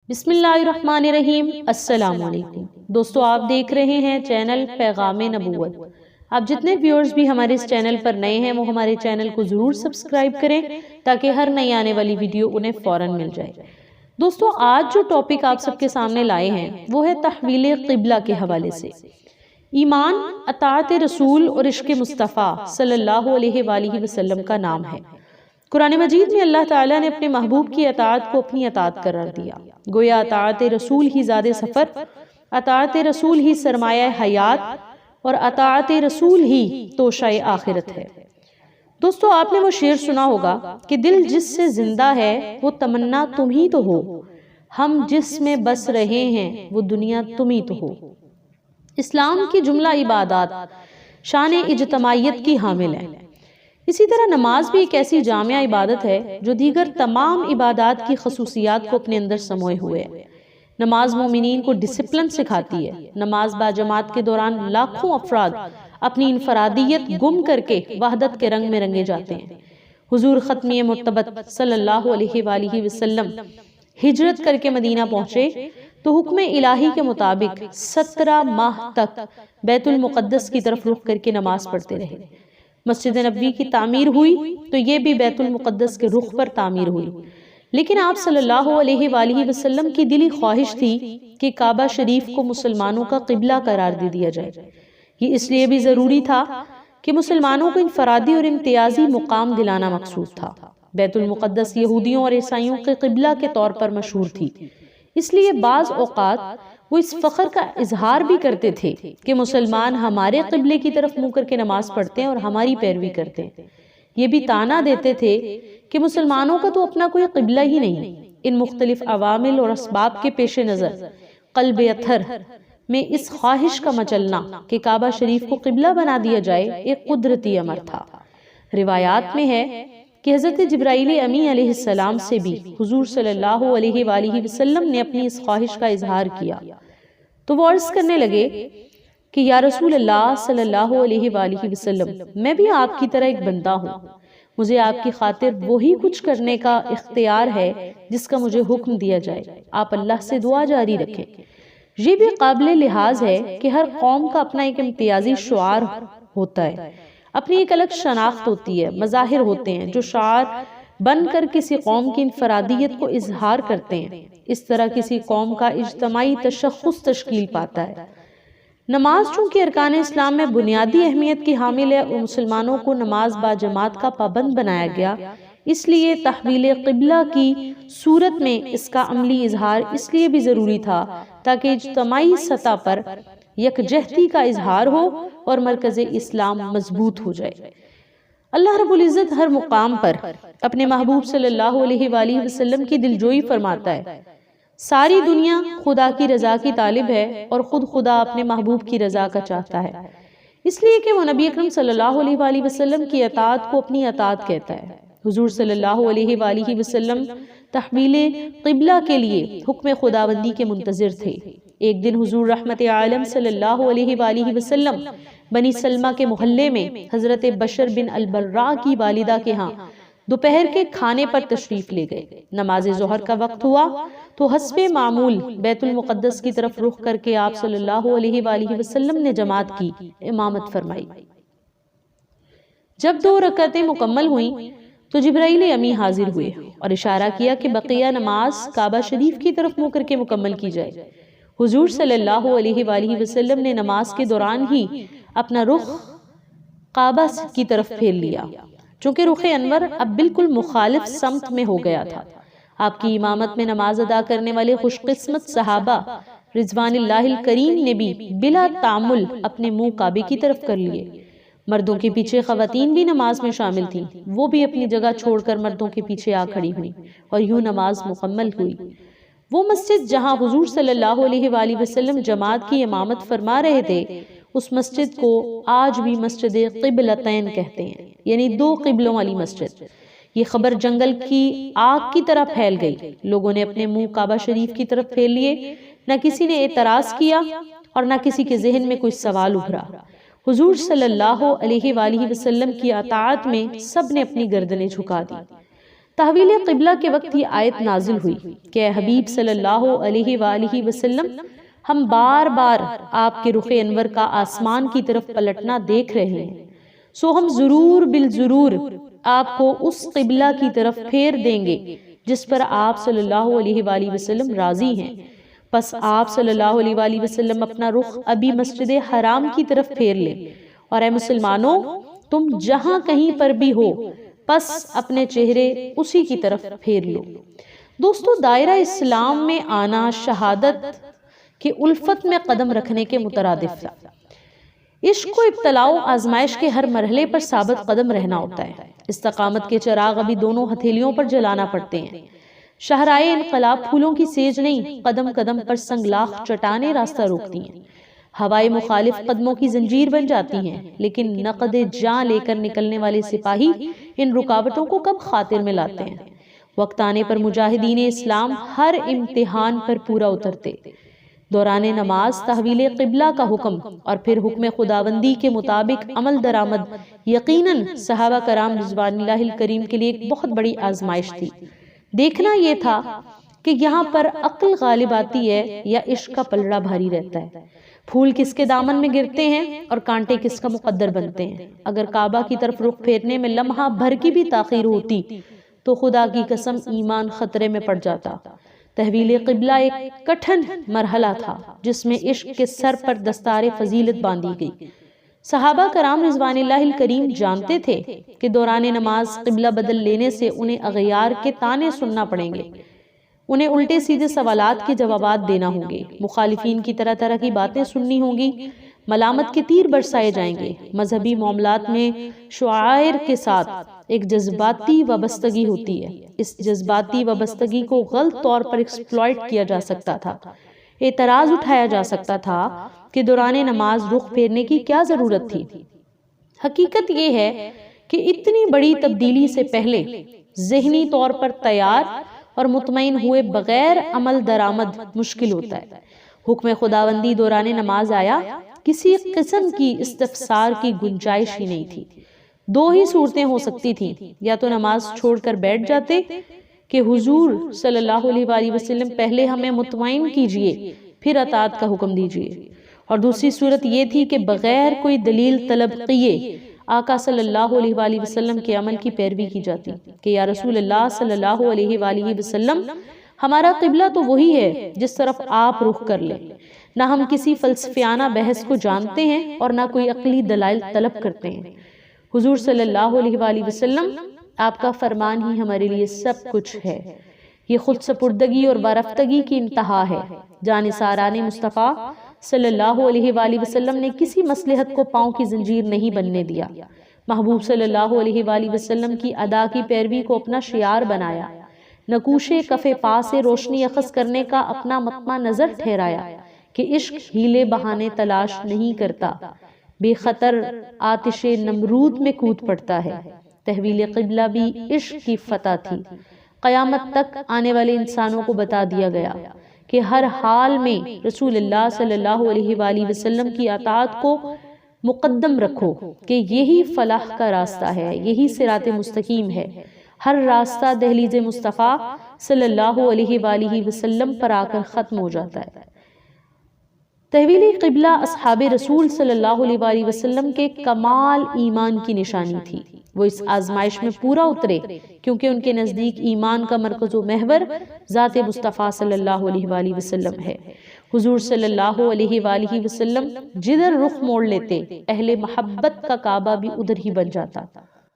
بسم اللہ الرحمن الرحیم۔ السلام علیکم دوستو، آپ دیکھ رہے ہیں چینل پیغام نبوت۔ آپ جتنے ویورز بھی ہمارے اس چینل پر نئے ہیں وہ ہمارے چینل کو ضرور سبسکرائب کریں تاکہ ہر نئی آنے والی ویڈیو انہیں فوراً مل جائے۔ دوستو، آج جو ٹاپک آپ سب کے سامنے لائے ہیں وہ ہے تحویل قبلہ کے حوالے سے۔ ایمان، اطاعت رسول اور عشق مصطفیٰ صلی اللہ علیہ وآلہ وسلم کا نام ہے۔ قرآن مجید میں اللہ تعالیٰ نے اپنے محبوب کی اطاعت کو اپنی اطاعت قرار دیا۔ گویا اطاعت رسول ہی زاد سفر، اطاعت رسول ہی سرمایہ حیات اور اطاعت رسول ہی توشہ آخرت ہے۔ دوستو، آپ نے وہ شعر سنا ہوگا کہ دل جس سے زندہ ہے وہ تمنا تم ہی تو ہو، ہم جس میں بس رہے ہیں وہ دنیا تم ہی تو ہو۔ اسلام کی جملہ عبادات شان اجتماعیت کی حامل ہے۔ اسی طرح نماز بھی ایک ایسی جامع عبادت ہے جو دیگر تمام عبادات کی خصوصیات کو اپنے اندر سموئے ہوئے ہے۔ نماز مومنین کو ڈسپلن سکھاتی ہے۔ نماز با جماعت کے دوران لاکھوں افراد اپنی انفرادیت گم کر کے وحدت کے رنگ میں رنگے جاتے ہیں۔ حضور ختمی مرتبت صلی اللہ علیہ وآلہ وسلم ہجرت کر کے مدینہ پہنچے تو حکم الہی کے مطابق 17 ماہ تک بیت المقدس کی طرف رخ کر کے نماز پڑھتے رہے۔ مسجد نبوی کی تعمیر ہوئی تو یہ بھی بیت المقدس کے رخ پر تعمیر ہوئی، لیکن آپ صلی اللہ علیہ وآلہ وسلم کی دلی خواہش تھی کہ کعبہ شریف کو مسلمانوں کا قبلہ قرار دے دیا جائے۔ یہ اس لیے بھی ضروری تھا کہ مسلمانوں کو انفرادی اور امتیازی مقام دلانا مقصود تھا۔ بیت المقدس یہودیوں اور عیسائیوں کے قبلہ کے طور پر مشہور تھی، اس لیے بعض اوقات وہ اس فخر کا اظہار بھی کرتے تھے کہ مسلمان ہمارے قبلے کی طرف منہ کر کے نماز پڑھتے ہیں اور ہماری پیروی کرتے ہیں۔ یہ بھی تانا دیتے تھے کہ مسلمانوں کا تو اپنا کوئی قبلہ ہی نہیں۔ ان مختلف عوامل اور اسباب کے پیش نظر قلب اطہر میں اس خواہش کا مچلنا کہ کعبہ شریف کو قبلہ بنا دیا جائے ایک قدرتی امر تھا۔ روایات میں ہے کہ حضرت جبرائیل امی علیہ السلام سے بھی حضور صلی اللہ علیہ وآلہ وسلم نے اپنی اس خواہش کا اظہار کیا تو وہ عرض کرنے لگے کہ یا رسول اللہ صلی اللہ علیہ وآلہ وسلم، میں بھی آپ کی طرح ایک بندہ ہوں، مجھے آپ کی خاطر وہی کچھ کرنے کا اختیار ہے جس کا مجھے حکم دیا جائے، آپ اللہ سے دعا جاری رکھیں۔ یہ بھی قابل لحاظ ہے کہ ہر قوم کا اپنا ایک امتیازی شعار ہوتا ہے، اپنی ایک الگ شناخت ہوتی ہے، مظاہر ہوتے ہیں جو شعار بن کر کسی قوم کی انفرادیت کو اظہار کرتے ہیں۔ اس طرح کسی قوم کا اجتماعی تشخص تشکیل پاتا ہے۔ نماز چونکہ ارکان اسلام میں بنیادی اہمیت کی حامل ہے اور مسلمانوں کو نماز با جماعت کا پابند بنایا گیا، اس لیے تحویل قبلہ کی صورت میں اس کا عملی اظہار اس لیے بھی ضروری تھا تاکہ اجتماعی سطح پر یکجہتی کا اظہار ہو اور مرکز اسلام مضبوط ہو جائے۔ اللہ رب العزت ہر مقام پر اپنے محبوب صلی اللہ علیہ وآلہ وسلم کی دلجوئی فرماتا ہے۔ ساری دنیا خدا کی رضا کی طالب ہے اور خود خدا اپنے محبوب کی رضا کا چاہتا ہے، اس لیے کہ وہ نبی اکرم صلی اللہ علیہ وآلہ وسلم کی اطاعت کو اپنی اطاعت کہتا ہے۔ حضور صلی اللہ علیہ وآلہ وسلم تحویل قبلہ کے لیے حکم خداوندی کے منتظر تھے۔ ایک دن حضور رحمت عالم صلی اللہ علیہ وآلہ وسلم بنی سلمہ کے محلے میں حضرت بشر بن البراء کی والدہ کے ہاں دوپہر کے کھانے پر تشریف لے گئے۔ نماز ظہر کا وقت ہوا تو حسب معمول بیت المقدس کی طرف رخ کر کے آپ صلی اللہ علیہ وآلہ وسلم نے جماعت کی امامت فرمائی۔ جب 2 رکعتیں مکمل ہوئیں تو جبرائیل امی حاضر ہوئے اور اشارہ کیا کہ بقیہ نماز کعبہ شریف کی طرف منہ کر کے مکمل کی جائے۔ حضور صلی اللہ علیہ وآلہ وسلم نے نماز کے دوران ہی اپنا رخ کعبہ کی طرف پھیر لیا، چونکہ رخ انور اب بالکل مخالف سمت میں ہو گیا تھا۔ آپ کی امامت میں نماز ادا کرنے والے خوش قسمت صحابہ رضوان اللہ الکریم نے بھی بلا تعمل اپنے منہ کعبے کی طرف کر لیے۔ مردوں کے پیچھے خواتین بھی نماز میں شامل تھیں، وہ بھی اپنی جگہ چھوڑ کر مردوں کے پیچھے آ کھڑی ہوئیں اور یوں نماز مکمل ہوئی۔ وہ مسجد جہاں حضور صلی اللہ علیہ وآلہ وسلم جماعت کی امامت فرما رہے تھے، اس مسجد کو آج بھی مسجد قبلتین کہتے ہیں، یعنی 2 قبلوں والی مسجد۔ یہ خبر جنگل کی آگ کی طرح پھیل گئی، لوگوں نے اپنے منہ کعبہ شریف کی طرف پھیر لیے، نہ کسی نے اعتراض کیا اور نہ کسی کے ذہن میں کوئی سوال ابھرا۔ حضور صلی اللہ علیہ وآلہ وسلم کی اطاعت میں سب نے اپنی گردنیں جھکا دی۔ تحویل قبلہ کے وقت یہ آیت نازل ہوئی کہ اے حبیب صلی اللہ علیہ وآلہ وسلم، ہم بار بار آپ کے رخ انور کا آسمان کی طرف پلٹنا دیکھ رہے ہیں، سو ہم ضرور بالضرور آپ کو اس قبلہ کی طرف پھیر دیں گے جس پر آپ صلی اللہ علیہ وآلہ وسلم راضی ہیں۔ پس آپ صلی اللہ علیہ وآلہ وسلم اپنا رخ ابھی مسجد حرام کی طرف پھیر لیں، اور اے مسلمانوں، تم جہاں کہیں پر بھی ہو پس اپنے چہرے اسی کی طرف پھیر لو۔ دوستو، دائرہ اسلام میں آنا شہادت کی الفت میں قدم رکھنے کے مترادف ہے۔ عشق و ابتلاء و آزمائش کے ہر مرحلے پر ثابت قدم رہنا ہوتا ہے۔ استقامت کے چراغ ابھی دونوں ہتھیلیوں پر جلانا پڑتے ہیں۔ شاہراہ انقلاب پھولوں کی سیج نہیں، قدم قدم پر سنگلاخ چٹانیں راستہ روکتی ہیں۔ ہوائے مخالف قدموں کی زنجیر بن جاتی ہیں، لیکن نقد جاں لے کر نکلنے والے سپاہی ان رکاوٹوں کو کب خاطر میں لاتے ہیں۔ وقت آنے پر مجاہدین اسلام ہر امتحان پر پورا اترتے۔ دوران نماز تحویل قبلہ کا حکم اور پھر حکم خداوندی کے مطابق عمل درآمد یقیناً صحابہ کرام رضوان اللہ الکریم کے لیے ایک بہت بڑی آزمائش تھی۔ دیکھنا یہ تھا کہ یہاں پر عقل غالب آتی ہے یا عشق کا پلڑا بھاری رہتا ہے، پھول کس کے دامن میں گرتے ہیں اور کانٹے کس کا مقدر بنتے ہیں۔ اگر کعبہ کی طرف رخ پھیرنے میں لمحہ بھر کی بھی تاخیر ہوتی تو خدا کی قسم ایمان خطرے میں پڑ جاتا۔ تحویل قبلہ ایک کٹھن مرحلہ تھا جس میں عشق کے سر پر دستار فضیلت باندھی گئی۔ صحابہ کرام رضوان اللہ الکریم جانتے تھے کہ دوران نماز قبلہ بدل لینے سے انہیں اغیار کے طعنے سننا پڑیں گے، انہیں الٹے سیدھے سوالات کے جوابات دینا ہوں گے، مخالفین کی طرح طرح کی باتیں سننی ہوں گی، ملامت کے تیر برسائے جائیں گے۔ مذہبی معاملات میں شعائر کے ساتھ ایک جذباتی وابستگی ہوتی ہے۔ اس جذباتی وابستگی کو غلط طور پر ایکسپلائٹ کیا جا سکتا تھا۔ اعتراض اٹھایا جا سکتا تھا کہ دوران نماز رخ پھیرنے کی کیا ضرورت تھی۔ حقیقت یہ ہے کہ اتنی بڑی تبدیلی سے پہلے ذہنی طور پر تیار اور مطمئن ہوئے بغیر عمل درآمد مشکل ہوتا ہے۔ حکم خداوندی دوران نماز آیا، کسی قسم کی استفسار کی گنجائش ہی نہیں تھی۔ دو ہی صورتیں ہو سکتی تھیں، یا تو نماز چھوڑ کر بیٹھ جاتے کہ حضور صلی اللہ علیہ وآلہ وسلم پہلے ہمیں مطمئن کیجئے پھر اطاعت کا حکم دیجئے، اور دوسری صورت یہ تھی کہ بغیر کوئی دلیل طلب کیے آقا صلی اللہ علیہ وآلہ وسلم کے عمل کی پیروی کی جاتی کہ یا رسول اللہ صلی اللہ علیہ وآلہ وسلم، ہمارا قبلہ تو وہی ہے جس طرف آپ رخ کر لیں۔ نہ ہم کسی فلسفیانہ بحث کو جانتے ہیں اور نہ کوئی عقلی دلائل طلب کرتے ہیں۔ حضور صلی اللہ علیہ وآلہ وسلم، آپ کا فرمان ہی ہمارے لیے سب کچھ ہے۔ یہ خود سپردگی اور وارفتگی کی انتہا ہے۔ جانثاران مصطفیٰ صلی اللہ علیہ وآلہ وسلم نے کسی مصلحت کو پاؤں کی زنجیر نہیں بننے دیا۔ محبوب صلی اللہ علیہ وآلہ وسلم کی ادا کی پیروی کو اپنا شعار بنایا، نقوش کف پا سے روشنی اخذ کرنے کا اپنا مطمع نظر ٹھہرایا کہ عشق ہیلے بہانے تلاش نہیں کرتا، بے خطر آتش نمرود میں کود پڑتا ہے۔ تحویل قبلہ بھی عشق کی فتح تھی۔ قیامت تک آنے والے انسانوں کو بتا دیا گیا کہ ہر حال میں رسول اللہ صلی اللہ علیہ وآلہ وسلم کی اطاعت کو مقدم رکھو کہ یہی فلاح کا راستہ ہے، یہی صراط مستقیم ہے۔ ہر راستہ دہلیز مصطفیٰ صلی اللہ علیہ وآلہ وسلم پر آ کر ختم ہو جاتا ہے۔ تحویل قبلہ اصحاب رسول صلی اللہ علیہ وآلہ وسلم کے کمال ایمان کی نشانی تھی۔ وہ اس آزمائش میں پورا اترے کیونکہ ان کے نزدیک ایمان کا مرکز و محور ذات مصطفیٰ صلی اللہ علیہ وآلہ وسلم ہے۔ حضور صلی اللہ علیہ وآلہ وسلم جدھر رخ موڑ لیتے، اہل محبت کا کعبہ بھی ادھر ہی بن جاتا۔